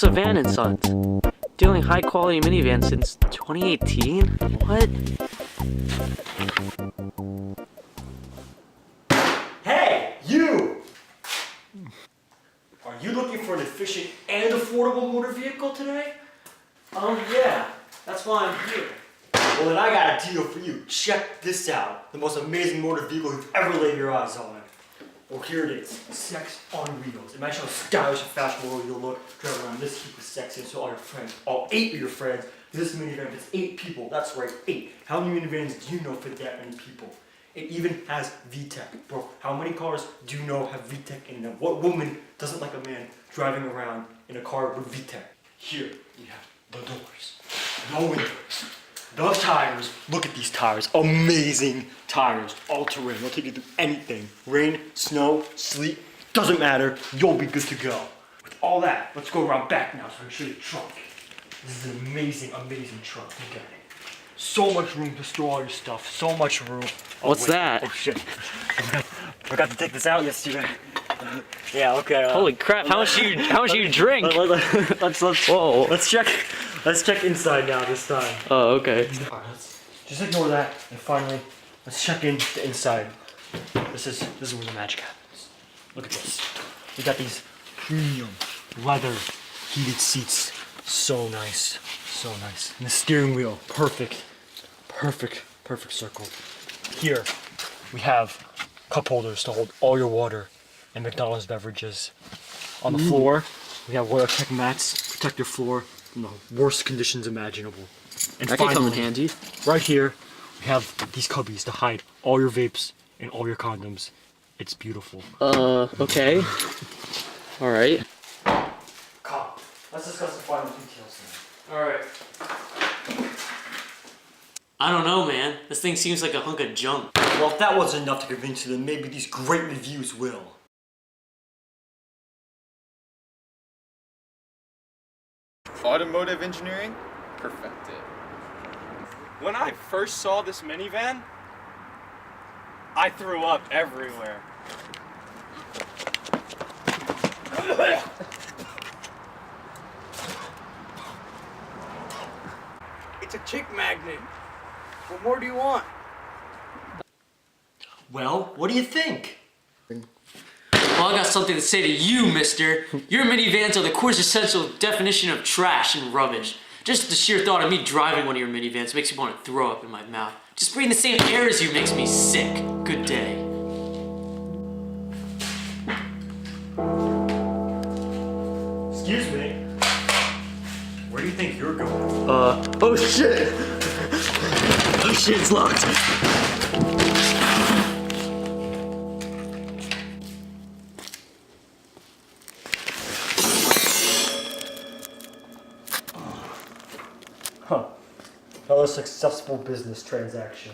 LaRosa's Van and Sons. Dealing high quality minivans since 2018? What? Hey, you! Are you looking for an efficient and affordable motor vehicle today? Yeah. That's why I'm here. Well, then I got a deal for you. Check this out. The most amazing motor vehicle you've ever laid your eyes on. Well, here it is. Sex on wheels. Imagine how stylish and fashionable you'll look driving around this heap of sex into all your friends. All 8 of your friends. This minivan fits 8 people. That's right, 8. How many minivans do you know fit that many people? It even has VTEC. Bro, how many cars do you know have VTEC in them? What woman doesn't like a man driving around in a car with VTEC? Here, you have the doors, the windows, the tires. Look at these tires. Amazing tires. All terrain. They'll take you through anything. Rain, snow, sleet. Doesn't matter. You'll be good to go. With all that, let's go around back now so I can show you the trunk. This is an amazing, amazing trunk. Look at it. So much room to store all your stuff. So much room. Oh, What's that? Oh shit. Forgot to take this out yesterday. Yeah, okay. Holy crap, how much do you drink? Whoa. Let's check inside now this time. Oh, okay. Alright, just ignore that, and finally, let's check in the inside. This is where the magic happens. Look at this. We got these premium leather heated seats. So nice. So nice. And the steering wheel, perfect circle. Here, we have cup holders to hold all your water and McDonald's beverages. On the floor, we have Tech mats, protect your floor from the worst conditions imaginable. And That can come in handy. right here, we have these cubbies to hide all your vapes and all your condoms. It's beautiful. Okay. Alright. Come, let's discuss the final details now. Alright. I don't know, man. This thing seems like a hunk of junk. Well, if that wasn't enough to convince you, then maybe these great reviews will. Automotive engineering, perfected. When I first saw this minivan, I threw up everywhere. It's a chick magnet. What more do you want? Well, what do you think? Well, I got something to say to you, mister. Your minivans are the quintessential definition of trash and rubbish. Just the sheer thought of me driving one of your minivans makes me want to throw up in my mouth. Just breathing the same air as you makes me sick. Good day. Excuse me. Where do you think you're going? Oh shit! Oh shit, it's locked. Huh. Another successful business transaction.